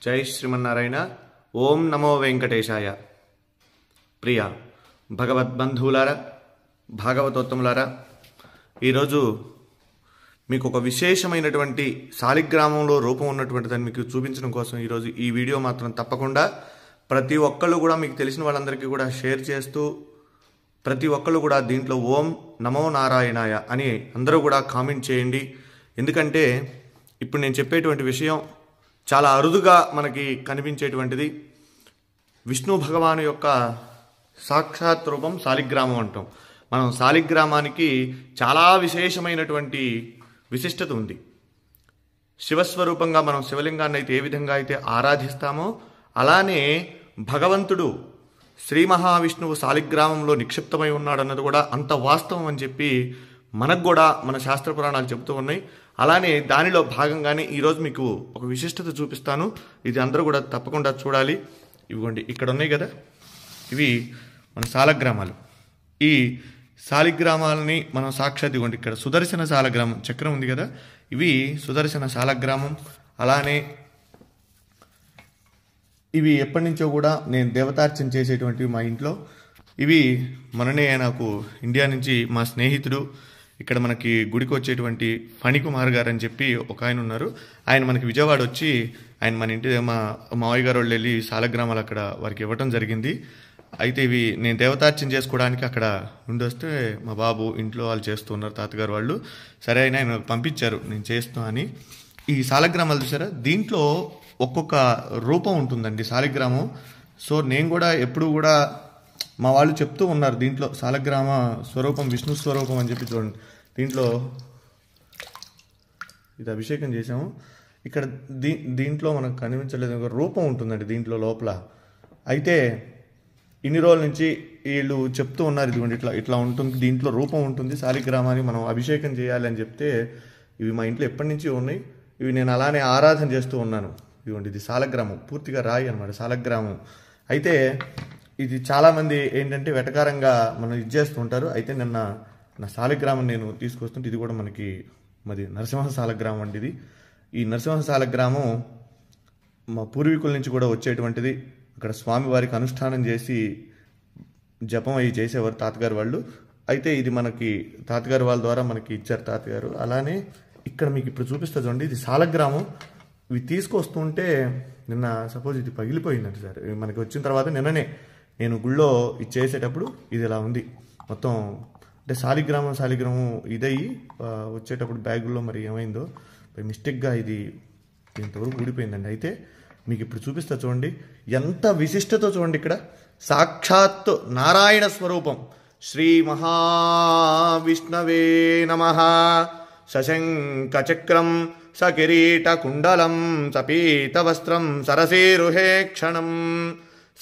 జై శ్రీమన్నారాయణ. ఓం నమో వెంకటేశాయ. ప్రియ భగవద్బంధువులారా, భాగవతోత్తములారా, ఈరోజు మీకు ఒక విశేషమైనటువంటి శాలిగ్రామంలో రూపం ఉన్నటువంటి దాన్ని మీకు చూపించడం కోసం ఈరోజు ఈ వీడియో మాత్రం తప్పకుండా ప్రతి ఒక్కళ్ళు కూడా మీకు తెలిసిన వాళ్ళందరికీ కూడా షేర్ చేస్తూ ప్రతి ఒక్కళ్ళు కూడా దీంట్లో ఓం నమో నారాయణాయ అని అందరూ కూడా కామెంట్ చేయండి. ఎందుకంటే ఇప్పుడు నేను చెప్పేటువంటి విషయం చాలా అరుదుగా మనకి కనిపించేటువంటిది. విష్ణు భగవాను యొక్క సాక్షాత్ రూపం శాలిగ్రామం అంటాం. మనం శాలిగ్రామానికి చాలా విశేషమైనటువంటి విశిష్టత ఉంది. శివస్వరూపంగా మనం శివలింగాన్ని అయితే ఏ విధంగా అయితే ఆరాధిస్తామో అలానే భగవంతుడు శ్రీ మహావిష్ణువు శాలిగ్రామంలో నిక్షిప్తమై ఉన్నాడన్నది కూడా అంత వాస్తవం అని చెప్పి మనకు కూడా మన శాస్త్ర పురాణాలు చెబుతూ ఉన్నాయి. అలానే దానిలో భాగంగానే ఈరోజు మీకు ఒక విశిష్టత చూపిస్తాను. ఇది అందరూ కూడా తప్పకుండా చూడాలి. ఇవిగోండి ఇక్కడ ఉన్నాయి కదా, ఇవి మన శాలగ్రామాలు. ఈ శాలిగ్రామాలని మనం సాక్షాత్ ఇవ్వండి. ఇక్కడ సుదర్శన శాలగ్రామం చక్రం ఉంది కదా, ఇవి సుదర్శన శాలగ్రామం. అలానే ఇవి ఎప్పటి నుంచో కూడా నేను దేవతార్చన చేసేటువంటివి మా ఇంట్లో. ఇవి మొన్ననే నాకు ఇండియా నుంచి మా స్నేహితుడు ఇక్కడ మనకి గుడికి వచ్చేటువంటి ఫణికుమార్ గారు అని చెప్పి ఒక ఆయన ఉన్నారు. ఆయన మనకి విజయవాడ వచ్చి ఆయన మన ఇంటి మా మావయ్య గారు వాళ్ళు వెళ్ళి శాలగ్రామాలు అక్కడ వారికి ఇవ్వటం జరిగింది. అయితే ఇవి నేను దేవతార్చన చేసుకోవడానికి అక్కడ నుండి వస్తే మా బాబు ఇంట్లో వాళ్ళు చేస్తూ ఉన్నారు, తాతగారు వాళ్ళు. సరే అయినా ఆయన పంపించారు నేను చేస్తున్నా అని. ఈ శాలగ్రామాలు చూసారా, దీంట్లో ఒక్కొక్క రూపం ఉంటుందండి శాలిగ్రామం. సో నేను కూడా ఎప్పుడు కూడా మా వాళ్ళు చెప్తూ ఉన్నారు దీంట్లో శాలగ్రామ స్వరూపం విష్ణు స్వరూపం అని చెప్పి. చూడండి దీంట్లో ఇది అభిషేకం చేసాము. ఇక్కడ దీంట్లో మనకు కనిపించలేదు, ఒక రూపం ఉంటుందండి దీంట్లో లోపల. అయితే ఇన్ని రోజుల నుంచి వీళ్ళు చెప్తూ ఉన్నారు ఇదిగోండి ఇట్లా ఇట్లా ఉంటుంది, దీంట్లో రూపం ఉంటుంది, శాలిగ్రామాన్ని మనం అభిషేకం చేయాలి అని చెప్తే ఇవి మా ఇంట్లో ఎప్పటి నుంచి ఉన్నాయి. ఇవి నేను అలానే ఆరాధన చేస్తూ ఉన్నాను. ఇదిగోండి ఇది శాలగ్రామం, పూర్తిగా రాయి అనమాట శాలగ్రామం. అయితే ఇది చాలామంది ఏంటంటే వెటకారంగా మనం ఇది చేస్తూ ఉంటారు. అయితే నిన్న నా శాలిగ్రామం నేను తీసుకొస్తుంటే ఇది కూడా మనకి మరి నరసింహ శాలగ్రామం అండి. ఇది ఈ నరసింహ శాలగ్రామం మా పూర్వీకుల నుంచి కూడా వచ్చేటువంటిది. అక్కడ స్వామివారికి అనుష్ఠానం చేసి జపం అవి చేసేవారు తాతగారు వాళ్ళు. అయితే ఇది మనకి తాతగారు వాళ్ళ ద్వారా మనకి ఇచ్చారు తాతగారు. అలానే ఇక్కడ మీకు ఇప్పుడు చూపిస్తా చూడండి, ఇది శాలగ్రామం. ఇవి తీసుకొస్తుంటే నిన్న సపోజ్ ఇది పగిలిపోయిందండి సార్. మనకి వచ్చిన తర్వాత నిన్ననే నేను గుళ్ళో ఇది చేసేటప్పుడు ఇది ఇలా ఉంది మొత్తం. అంటే శాలిగ్రామం ఇదయ్యి వచ్చేటప్పుడు బ్యాగుల్లో మరి ఏమైందో మిస్టేక్గా ఇది ఇంతవరకు ఊడిపోయిందండి. అయితే మీకు ఇప్పుడు చూపిస్తా చూడండి ఎంత విశిష్టతో చూడండి. ఇక్కడ సాక్షాత్ నారాయణ స్వరూపం. శ్రీ మహావిష్ణవే నమః. శశంక చక్రం సకిరీట కుండలం సపీతవస్త్రం సరసేరుహే క్షణం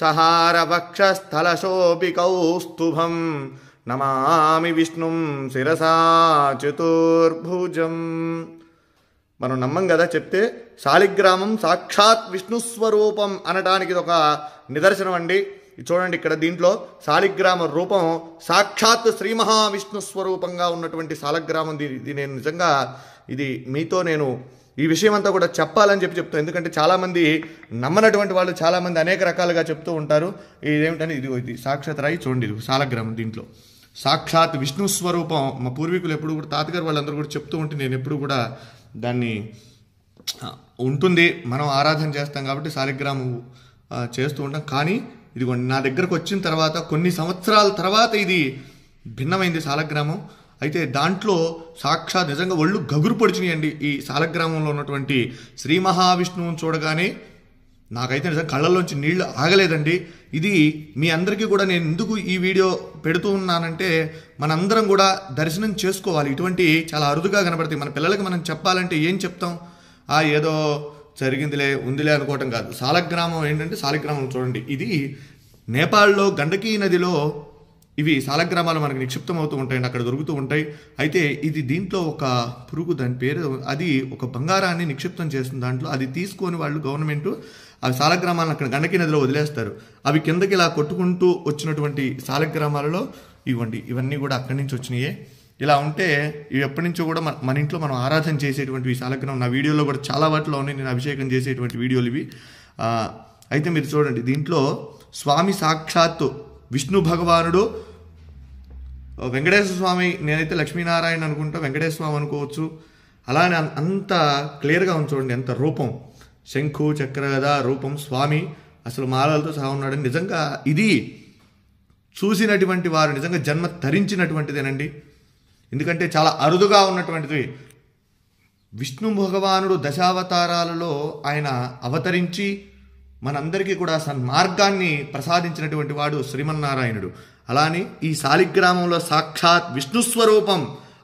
సహార వక్షస్థలశోభి కౌస్తుభం నమామి విష్ణుం శిరసా చతుర్భుజం. మనం నమ్మం కదా చెప్తే. శాలిగ్రామం సాక్షాత్ విష్ణు స్వరూపం అనడానికి ఇది ఒక నిదర్శనం అండి. చూడండి ఇక్కడ దీంట్లో శాలిగ్రామ రూపం సాక్షాత్ శ్రీ మహావిష్ణు స్వరూపంగా ఉన్నటువంటి శాలగ్రామం. ఇది నేను నిజంగా ఇది మీతో నేను ఈ విషయం అంతా కూడా చెప్పాలని చెప్పి చెప్తాను. ఎందుకంటే చాలామంది నమ్మనటువంటి వాళ్ళు చాలామంది అనేక రకాలుగా చెప్తూ ఉంటారు. ఇదేమిటని ఇది సాక్షాత్ రాయి చూడండి, ఇది శాలగ్రామం. దీంట్లో సాక్షాత్ విష్ణు స్వరూపం. మా పూర్వీకులు ఎప్పుడు కూడా తాతగారు వాళ్ళందరూ కూడా చెప్తూ ఉంటే నేను ఎప్పుడు కూడా దాన్ని ఉంటుంది, మనం ఆరాధన చేస్తాం కాబట్టి శాలిగ్రామం చేస్తూ ఉంటాం. కానీ ఇదిగోండి నా దగ్గరకు వచ్చిన తర్వాత కొన్ని సంవత్సరాల తర్వాత ఇది భిన్నమైంది శాలగ్రామం. అయితే దాంట్లో సాక్షాత్ నిజంగా ఒళ్ళు గగురు పొడిచినాయండి. ఈ శాలగ్రామంలో ఉన్నటువంటి శ్రీ మహావిష్ణువుని చూడగానే నాకైతే నిజంగా కళ్ళల్లోంచి నీళ్లు ఆగలేదండి. ఇది మీ అందరికీ కూడా నేను ఎందుకు ఈ వీడియో పెడుతూ ఉన్నానంటే మనందరం కూడా దర్శనం చేసుకోవాలి. ఇటువంటి చాలా అరుదుగా కనబడతాయి. మన పిల్లలకి మనం చెప్పాలంటే ఏం చెప్తాం, ఏదో జరిగిందిలే ఉందిలే అనుకోవటం కాదు. శాలగ్రామం ఏంటంటే శాలిగ్రామం చూడండి, ఇది నేపాల్లో గండకీ నదిలో ఇవి శాలగ్రామాలు మనకు నిక్షిప్తం అవుతూ ఉంటాయండి, అక్కడ దొరుకుతూ ఉంటాయి. అయితే ఇది దీంట్లో ఒక పురుగు, దాని పేరు, అది ఒక బంగారాన్ని నిక్షిప్తం చేస్తుంది దాంట్లో. అది తీసుకొని వాళ్ళు గవర్నమెంట్ అవి శాలగ్రామాలను అక్కడ గండకీ నదిలో వదిలేస్తారు. అవి కిందకి ఇలా కొట్టుకుంటూ వచ్చినటువంటి శాలగ్రామాలలో ఇవన్నీ కూడా అక్కడి నుంచి వచ్చినాయే. ఇలా ఉంటే ఇవి ఎప్పటి నుంచో కూడా మన ఇంట్లో మనం ఆరాధన చేసేటువంటి శాలగ్రామం. నా వీడియోలో కూడా చాలా వాటిలో ఉన్నాయి నేను అభిషేకం చేసేటువంటి వీడియోలు ఇవి. అయితే మీరు చూడండి, దీంట్లో స్వామి సాక్షాత్తు విష్ణు భగవానుడు, వెంకటేశ్వర స్వామి, నేనైతే లక్ష్మీనారాయణ అనుకుంటా, వెంకటేశ్వర స్వామి అనుకోవచ్చు. అలానే అంత క్లియర్గా ఉంది చూడండి, ఎంత రూపం, శంఖు చక్రగద రూపం, స్వామి అసలు మాలలతో సహా ఉన్నాడని. నిజంగా ఇది చూసినటువంటి వారు నిజంగా జన్మ ధరించినటువంటిదేనండి. ఎందుకంటే చాలా అరుదుగా ఉన్నటువంటిది. విష్ణు భగవానుడు దశావతారాలలో ఆయన అవతరించి మనందరికీ కూడా సన్మార్గాన్ని ప్రసాదించినటువంటి వాడు శ్రీమన్నారాయణుడు. అలానే ఈ శాలిగ్రామంలో సాక్షాత్ విష్ణుస్వరూపం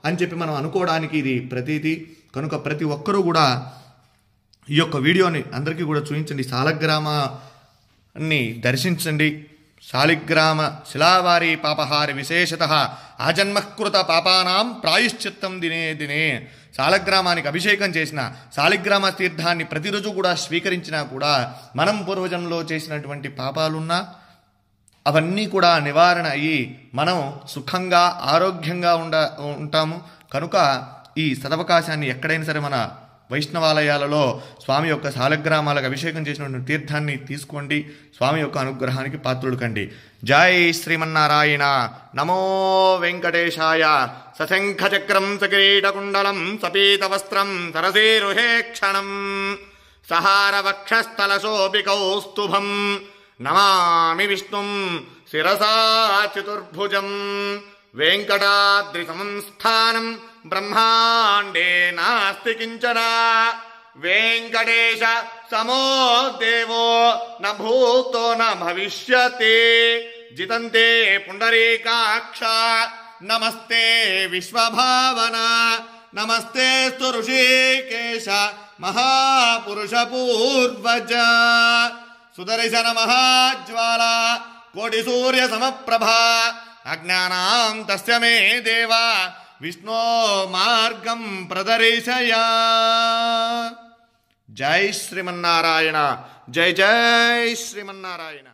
అని చెప్పి మనం అనుకోవడానికి ఇది ప్రతీతి. కనుక ప్రతి ఒక్కరూ కూడా ఈ యొక్క వీడియోని అందరికీ కూడా చూపించండి, శాలగ్రామాన్ని దర్శించండి. శాలిగ్రామ శిలావారి పాపహారి విశేషత ఆజన్మకృత పాపానాం ప్రాయశ్చిత్తం దినే దినే. శాలగ్రామానికి అభిషేకం చేసిన, శాలిగ్రామ తీర్థాన్ని ప్రతిరోజు కూడా స్వీకరించినా కూడా మనం పూర్వజన్మలో చేసినటువంటి పాపాలున్నా అవన్నీ కూడా నివారణ అయ్యి మనం సుఖంగా ఆరోగ్యంగా ఉంటాము. కనుక ఈ సదవకాశాన్ని ఎక్కడైనా సరే మన వైష్ణవాలయాలలో స్వామి యొక్క శాలగ్రామాలకు అభిషేకం చేసినటువంటి తీర్థాన్ని తీసుకోండి. స్వామి యొక్క అనుగ్రహానికి పాత్రులు కండి. జై శ్రీమన్నారాయణ. నమో వెంకటేశాయ. సశంఖచక్రం సకిరీటకుండలం సపీతవస్త్రం సరసీరుహేక్షణం సహారవక్షస్థలశోభికౌస్తుభం నమామి విష్ణుం శిరసా చతుర్భుజం. వెంకటాద్రి సంస్థానం బ్రహ్మాండే నాస్తి కించన. వెంకటేశ సమో దేవో న భూతో న భవిష్యతి. జితంతే పుండరీకాక్ష నమస్తే విశ్వభావన. నమస్తే స్తు ఋషికేశ మహాపురుష పూర్వజ. సుదర్శన మహాజ్వాల కోటి సూర్య సమప్రభా. అజ్ఞానాం తస్య మే దేవా విష్ణో మార్గం ప్రదర్శయ. జై శ్రీమన్నారాయణ. జై జై శ్రీమన్నారాయణ.